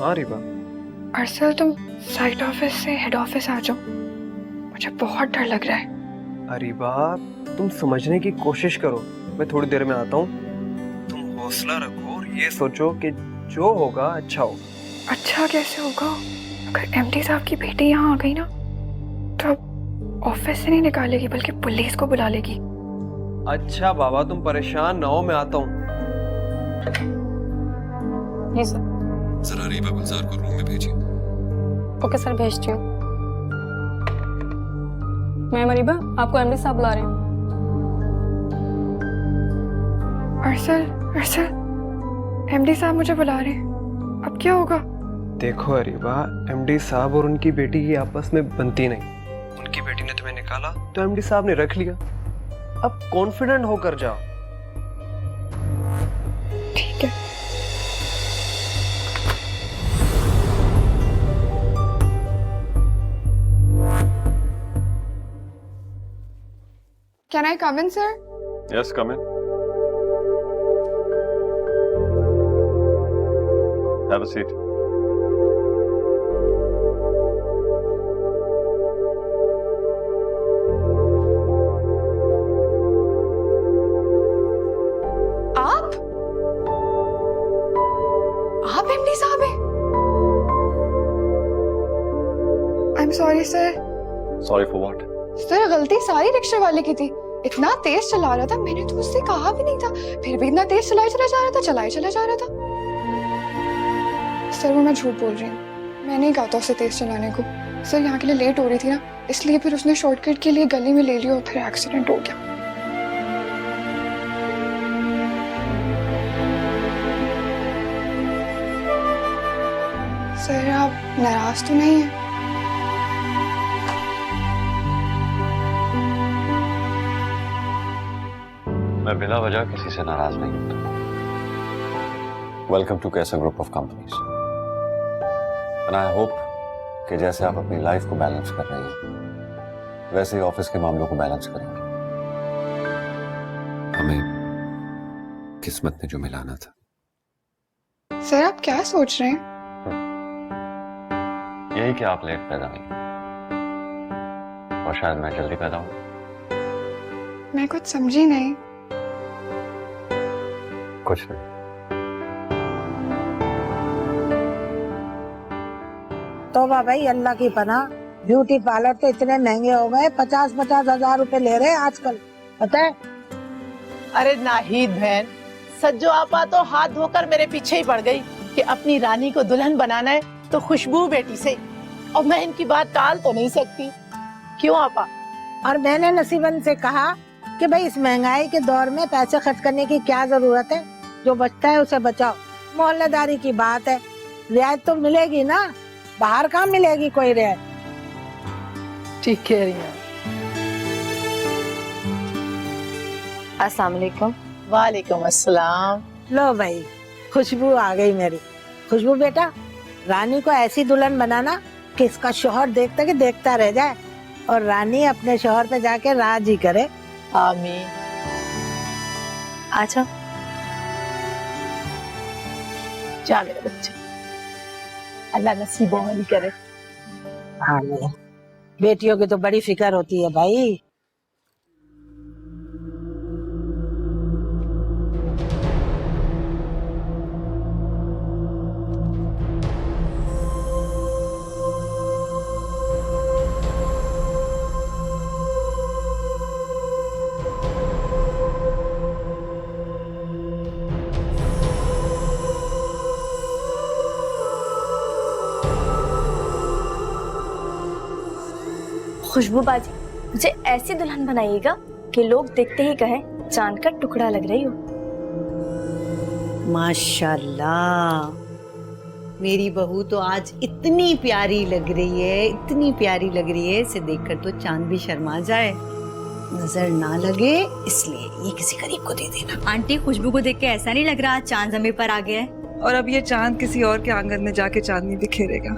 हाँ रिबा। अरसल तुम site office से हेड ऑफिस आ जाओ, मुझे बहुत डर लग रहा है। अरीबा तुम समझने की कोशिश करो, मैं थोड़ी देर में आता हूँ। तुम हौसला रखो और ये सोचो कि जो होगा अच्छा होगा। अच्छा कैसे होगा? अगर एमडी साहब की बेटी यहाँ आ गई ना तो ऑफिस से नहीं निकालेगी बल्कि पुलिस को बुला लेगी। अच्छा बाबा तुम परेशान ना हो, मैं आता हूँ। जी सर। जरा रीबा गुलजार को रूम में भेजिए। ओके सर, भेजती हूँ। मैम अरीबा, आपको एमडी साहब बुला रहे हैं। अरसल अरसल एमडी साहब मुझे बुला रहे हैं, अब क्या होगा? देखो अरीबा, एमडी साहब और उनकी बेटी की आपस में बनती नहीं। उनकी बेटी ने तुम्हें निकाला तो एमडी साहब ने रख लिया। अब कॉन्फिडेंट होकर जाओ। ठीक है। Can I come in, sir? Yes, come in. Have a seat. आप एमडी साहब हैं? I'm sorry, sir. Sorry for what? Sir गलती सारी रिक्शा वाले की थी। इतना तेज चला रहा था, मैंने तो उससे कहा भी नहीं था, फिर भी इतना तेज चलाए चला जा रहा था, चलाए चला जा रहा था। सर वो मैं झूठ बोल रही हूँ, मैं नहीं कहा था उसे तेज चलाने को। सर यहाँ के लिए लेट हो रही थी ना, इसलिए फिर उसने शॉर्टकट के लिए गली में ले लिया और फिर एक्सीडेंट हो गया। सर आप नाराज तो नहीं है? मैं बिना वजह किसी से नाराज नहीं होता। वेलकम टू कैसा group of companies. And I hope कि जैसे आप अपनी लाइफ को बैलेंस कर रही हैं, वैसे ही ऑफिस के मामलों को बैलेंस करेंगे। हमें किस्मत ने जो मिलाना था। सर आप क्या सोच रहे हैं? यही कि आप लेट पैदा हुई और शायद मैं जल्दी पैदा हूं। मैं कुछ समझी नहीं। कुछ नहीं। तो भाई अल्लाह की पनाह, ब्यूटी पार्लर तो इतने महंगे हो गए, 50-50 हजार रुपए ले रहे हैं आजकल, पता है? अरे नाहिद बहन, सज्जो आपा तो हाथ धोकर मेरे पीछे ही पड़ गई कि अपनी रानी को दुल्हन बनाना है तो खुशबू बेटी से, और मैं इनकी बात टाल तो नहीं सकती। क्यों आपा? और मैंने नसीबन से कहा कि भाई इस महंगाई के दौर में पैसे खर्च करने की क्या जरूरत है, जो बचता है उसे बचाओ। मोहल्लेदारी की बात है, रियायत तो मिलेगी ना, बाहर कहाँ मिलेगी कोई रियायत। ठीक कह रही हैं। अस्सलाम वालेकुम। वालेकुम अस्सलाम। लो भाई, खुशबू आ गई मेरी। खुशबू बेटा, रानी को ऐसी दुल्हन बनाना कि इसका शौहर देखता कि देखता रह जाए और रानी अपने शौहर पे जाके राजी करे। आमीन। अच्छा जा मेरे बच्चे, अल्लाह नसीबों वाली करे। हाँ, बेटियों की तो बड़ी फिक्र होती है भाई। खुशबू बाजी, मुझे ऐसी दुल्हन बनाइएगा कि लोग देखते ही कहें चांद का टुकड़ा लग रही हो। माशाल्लाह, मेरी बहू तो आज इतनी प्यारी लग रही है, इतनी प्यारी लग रही है, इसे देखकर तो चांद भी शर्मा जाए। नजर ना लगे इसलिए ये किसी गरीब को दे देना। आंटी, खुशबू को देख के ऐसा नहीं लग रहा चांद जमीन पर आ गया है? और अब ये चांद किसी और के आंगन में जाके चांदनी बिखेरेगा।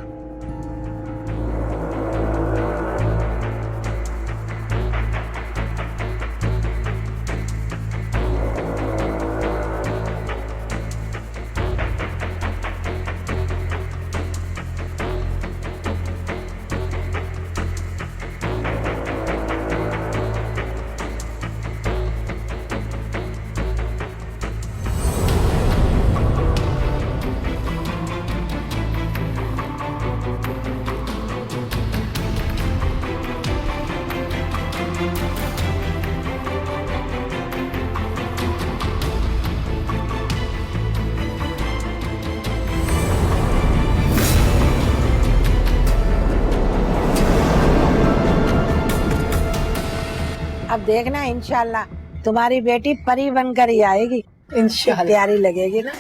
अब देखना इंशाल्लाह तुम्हारी बेटी परी बनकर ही आएगी। इंशाल्लाह। प्यारी लगेगी ना।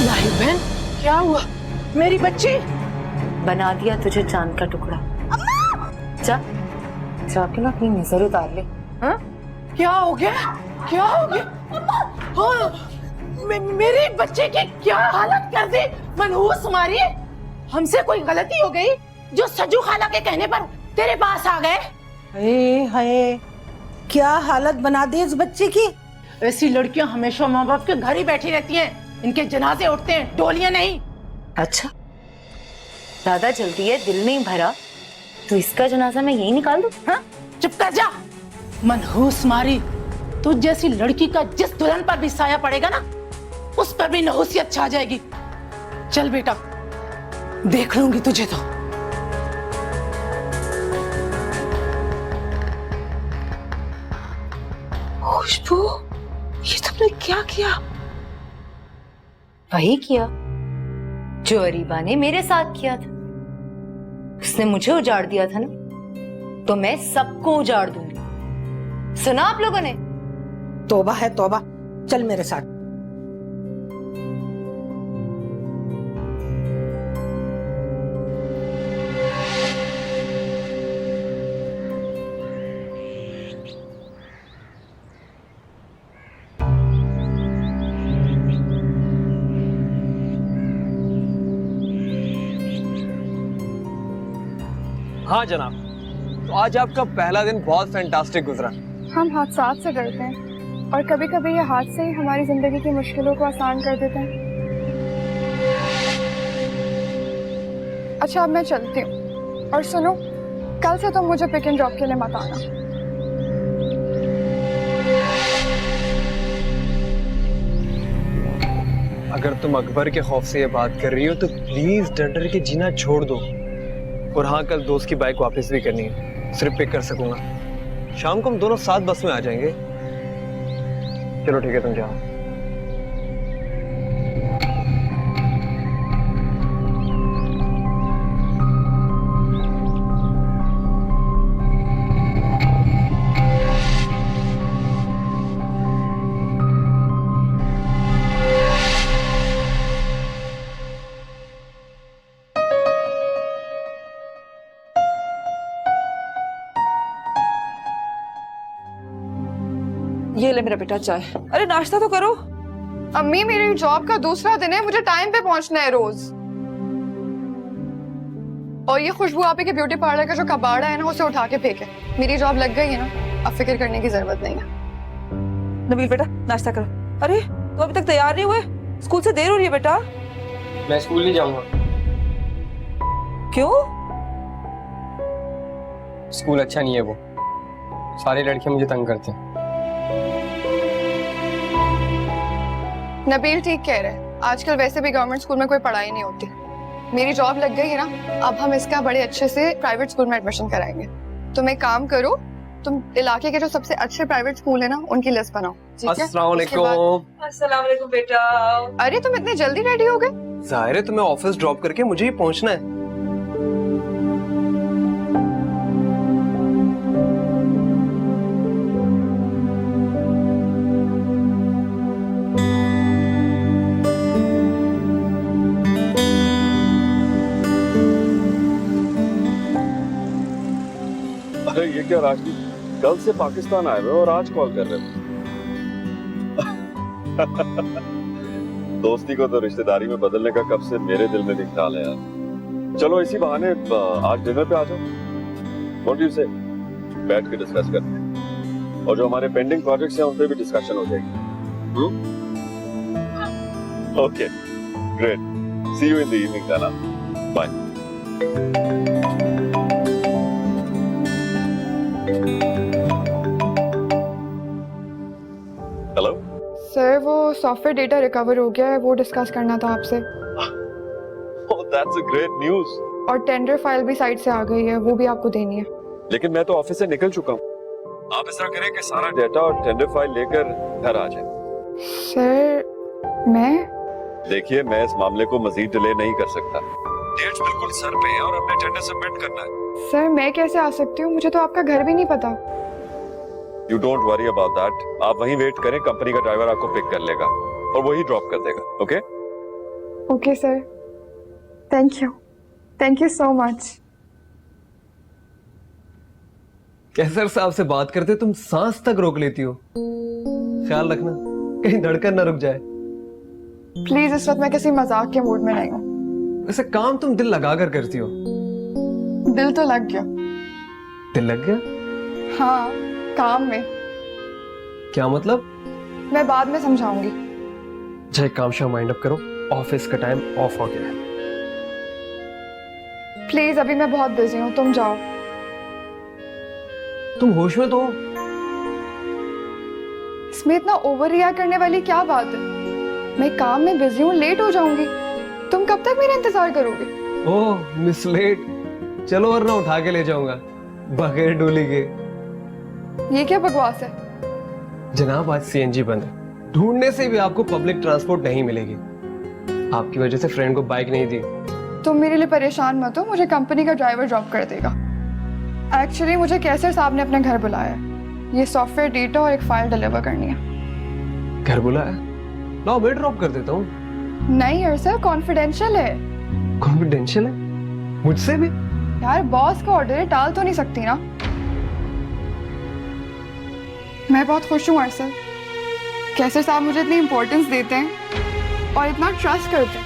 नाहिद बहन, क्या हुआ? मेरी बच्ची? बना दिया तुझे चांद का टुकड़ा। जा जाके ना अपनी नजर उतार ले। हाँ? क्या हो गया? क्या हो गया? हाँ, मेरे बच्चे की क्या हालत कर दी? मनहूस मारी, हमसे कोई गलती हो गई जो सजू खाला के कहने पर तेरे पास आ गए? हाय, क्या हालत बना दी इस बच्चे की। ऐसी लड़कियां हमेशा माँ बाप के घर ही बैठी रहती हैं, इनके जनाजे उठते हैं, डोलियां नहीं। अच्छा, ज्यादा जल्दी है, दिल नहीं भरा तो इसका जनाजा मैं यही निकाल दूं? हाँ? चुप कर जा। मनहूस मारी, तुझ जैसी लड़की का जिस दुल्हन पर भी साया पड़ेगा ना, उस पर भी नहुसियत छा जाएगी। चल बेटा, देख लूंगी तुझे तो। खुशबू, ये तुमने क्या किया? वही किया जो अरीबा ने मेरे साथ किया था। उसने मुझे उजाड़ दिया था ना, तो मैं सबको उजाड़ दूंगी। सुना आप लोगों ने? तौबा है तौबा। चल मेरे साथ। हाँ जनाब, तो आज आपका पहला दिन बहुत फैंटास्टिक गुजरा। हम हादसात से डरते हैं और कभी कभी ये हादसे ही हमारी जिंदगी की मुश्किलों को आसान कर देते हैं। अच्छा, अब मैं चलती हूँ। और सुनो, कल से तुम मुझे पिक एंड ड्रॉप के लिए मत आना। अगर तुम अकबर के खौफ से ये बात कर रही हो तो प्लीज डर डर के जीना छोड़ दो। और हाँ, कल दोस्त की बाइक वापस भी करनी है, सिर्फ पिक कर सकूंगा। शाम को हम दोनों साथ बस में आ जाएंगे। चलो ठीक है, तुम जाओ। ये ले मेरा बेटा चाय। अरे नाश्ता तो करो। अम्मी, मेरी जॉब का दूसरा दिन है, मुझे टाइम पे पहुंचना है रोज। और ये खुशबू आपी के ब्यूटी पार्लर का जो कबाड़ा है ना, उसे उठा के फेंके। मेरी जॉब लग गई है ना, अब फिक्र करने की जरूरत नहीं है। नबील बेटा नाश्ता करो। अरे तो अभी तक तैयार नहीं हुए? स्कूल से देर हो रही है बेटा। मैं स्कूल नहीं जाऊंगा। क्यों? स्कूल अच्छा नहीं है, वो सारी लड़कियां मुझे तंग करती हैं। नबील ठीक कह रहे हैं, आजकल वैसे भी गवर्नमेंट स्कूल में कोई पढ़ाई नहीं होती। मेरी जॉब लग गई है ना, अब हम इसका बड़े अच्छे से प्राइवेट स्कूल में एडमिशन कराएंगे। तुम एक काम करो, तुम इलाके के जो सबसे अच्छे प्राइवेट स्कूल है ना, उनकी लिस्ट बनाओ। अस्सलाम वालेकुम। अस्सलाम वालेकुम बेटा। अरे तुम इतने जल्दी रेडी हो गए? जाहिर है तुम्हें ऑफिस ड्रॉप करके मुझे ही पहुंचना है। अरे ये क्या राशि, कल से पाकिस्तान आए हुए और आज कॉल कर रहे हो। दोस्ती को तो रिश्तेदारी में बदलने का कब से मेरे दिल में भी ख्याल है यार। चलो इसी बहाने आज डिनर पे आ जाओ। व्हाट डू यू से? बैठ के डिस्कस करते हैं और जो हमारे पेंडिंग प्रोजेक्ट्स हैं उन पे भी डिस्कशन हो जाएगी। Okay great, see you in the evening ताना। बाय। हेलो सर, वो सॉफ्टवेयर डेटा रिकवर हो गया है, वो डिस्कस करना था आपसे। That's a great news. और टेंडर फाइल भी साइड से आ गई है, वो भी आपको देनी है। लेकिन मैं तो ऑफिस से निकल चुका हूँ। आप इस तरह करें कि सारा डेटा और टेंडर फाइल लेकर घर आ जाए। सर मैं देखिए, मैं इस मामले को मजीद डिले नहीं कर सकता। डेट्स बिल्कुल सर पे है और हमने टेंडर सबमिट करना है। सर मैं कैसे आ सकती हूँ, मुझे तो आपका घर भी नहीं पता। You don't worry about that. आप वहीं वेट करें, कंपनी का ड्राइवर आपको पिक कर लेगा और वही ड्रॉप कर देगा। Okay okay sir, thank you so much. Kaisar साहब से बात करते तुम सांस तक रोक लेती हो। ख्याल रखना कहीं धड़कन ना रुक जाए। प्लीज, इस वक्त मैं किसी मजाक के मूड में नहीं हूँ। वैसे काम तुम दिल लगा कर करती हो। दिल तो लग गया। दिल लग गया? हाँ, काम में। क्या मतलब? मैं बाद में समझाऊंगी। जय काम शाम माइंड अप करो, ऑफिस का टाइम ऑफ हो गया है। प्लीज, अभी मैं बहुत बिजी हूँ, तुम जाओ। तुम होश में तो हो? इसमें इतना ओवर रिएक्ट करने वाली क्या बात है? मैं काम में बिजी हूँ, लेट हो जाऊंगी। तुम कब तक मेरा इंतजार करोगे? ओह मिस लेट, चलो वरना उठा के ले जाऊंगा बगैर डोली के। ये क्या बकवास है? जनाब आज सीएनजी बंद है, ढूंढने से भी आपको पब्लिक ट्रांसपोर्ट नहीं मिलेगी। आपकी वजह से फ्रेंड को बाइक नहीं दी। तुम मेरे लिए परेशान मत हो, मुझे कंपनी का ड्राइवर ड्रॉप कर देगा। एक्चुअली मुझे कैसर साहब ने अपने घर बुलाया है। ये सॉफ्टवेयर डेटा और एक फाइल डिलीवर करनी है। घर बुलाया? लाओ मैं ड्रॉप कर देता हूँ। नहीं यार सर, कॉन्फिडेंशियल है। कॉन्फिडेंशियल है? मुझसे भी? यार बॉस का ऑर्डर है, टाल तो नहीं सकती ना। मैं बहुत खुश हूँ सर, कैसर साहब मुझे इतनी इंपॉर्टेंस देते हैं और इतना ट्रस्ट करते हैं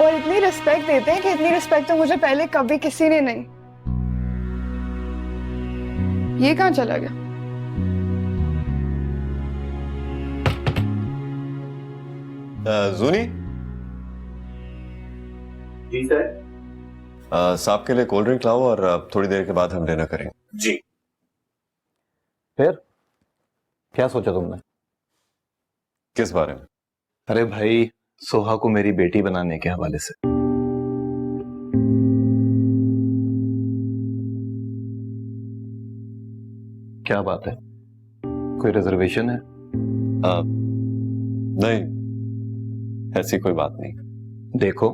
और इतनी रिस्पेक्ट देते हैं कि इतनी रिस्पेक्ट तो मुझे पहले कभी किसी ने नहीं। ये कहाँ चला गया? जूनी जी सर। साहब के लिए कोल्ड ड्रिंक लाओ और थोड़ी देर के बाद हम डिनर करेंगे। जी। फिर क्या सोचा तुमने? किस बारे में? अरे भाई, सोहा को मेरी बेटी बनाने के हवाले से। क्या बात है, कोई रिजर्वेशन है? नहीं, ऐसी कोई बात नहीं। देखो,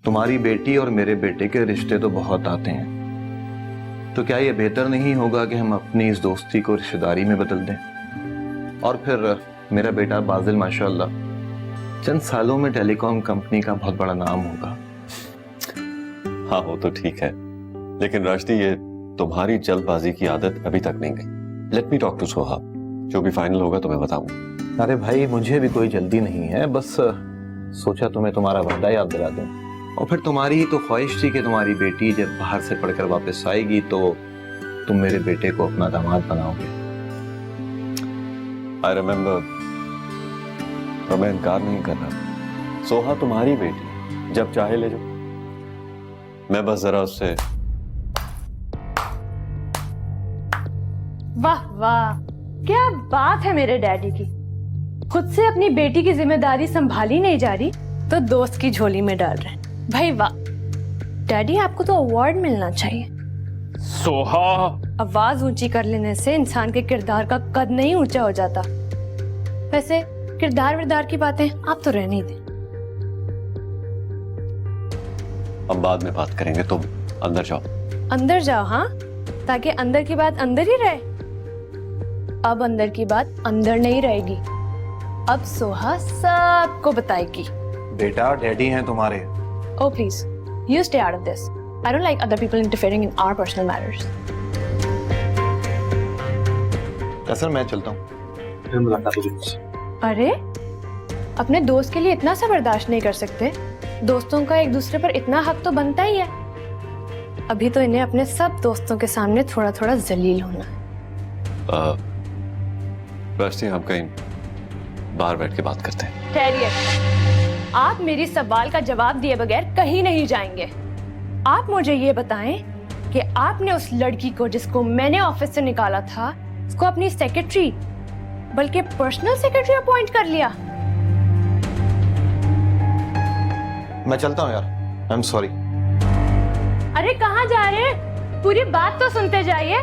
तुम्हारी बेटी और मेरे बेटे के रिश्ते तो बहुत आते हैं, तो क्या ये बेहतर नहीं होगा कि हम अपनी इस दोस्ती को रिश्तेदारी में बदल दें? और फिर मेरा बेटा बाजिल माशाल्लाह चंद सालों में टेलीकॉम कंपनी का बहुत बड़ा नाम होगा। हाँ वो तो ठीक है, लेकिन राशदी ये तुम्हारी जल्दबाजी की आदत अभी तक नहीं गई। Let me talk to Soha, जो भी फाइनल होगा तुम्हें बताऊंगा। अरे भाई, मुझे भी कोई जल्दी नहीं है, बस सोचा तुम्हें तुम्हारा वादा याद दिला दूं। और फिर तुम्हारी ही तो ख्वाहिश थी कि तुम्हारी बेटी जब बाहर से पढ़कर वापस आएगी तो तुम मेरे बेटे को अपना दामाद बनाओगे। आई रिमेम्बर, और मैं इनकार नहीं कर रहा। सोहा तुम्हारी बेटी, जब चाहे ले जाओ। मैं बस जरा उससे। वाह वाह, क्या बात है मेरे डैडी की। खुद से अपनी बेटी की जिम्मेदारी संभाली नहीं जा रही तो दोस्त की झोली में डाल रहे हैं। भाई वाह डैडी, आपको तो अवार्ड मिलना चाहिए। सोहा, आवाज ऊंची कर लेने से इंसान के किरदार का कद नहीं ऊंचा हो जाता। वैसे किरदार विरदार की बातें आप तो रहने ही दें। हम बाद में बात करेंगे, तुम अंदर जाओ। अंदर जाओ, हाँ, ताकि अंदर की बात अंदर ही रहे। अब अंदर की बात अंदर नहीं रहेगी, अब सोहा सबको बताएगी। बेटा, डैडी हैं तुम्हारे। Oh please, you stay out of this. I don't like other people interfering in our personal matters. Sir मैं चलता हूँ। फिर मुलाकात होगी। अरे, अपने दोस्त के लिए इतना सा बर्दाश्त नहीं कर सकते? दोस्तों का एक दूसरे पर इतना हक तो बनता ही है। अभी तो इन्हें अपने सब दोस्तों के सामने थोड़ा थोड़ा जलील होना है। राष्ट्रीय, हम कहीं बाहर बैठ के बात करते हैं। ठहरिए, आप मेरी सवाल का जवाब दिए बगैर कहीं नहीं जाएंगे। आप मुझे ये बताएं कि आपने उस लड़की को जिसको मैंने ऑफिस से निकाला था, उसको अपनी सेक्रेटरी बल्कि पर्सनल सेक्रेटरी अपॉइंट कर लिया। मैं चलता हूँ यार, आई एम सॉरी। अरे कहाँ जा रहे हैं? पूरी बात तो सुनते जाइए।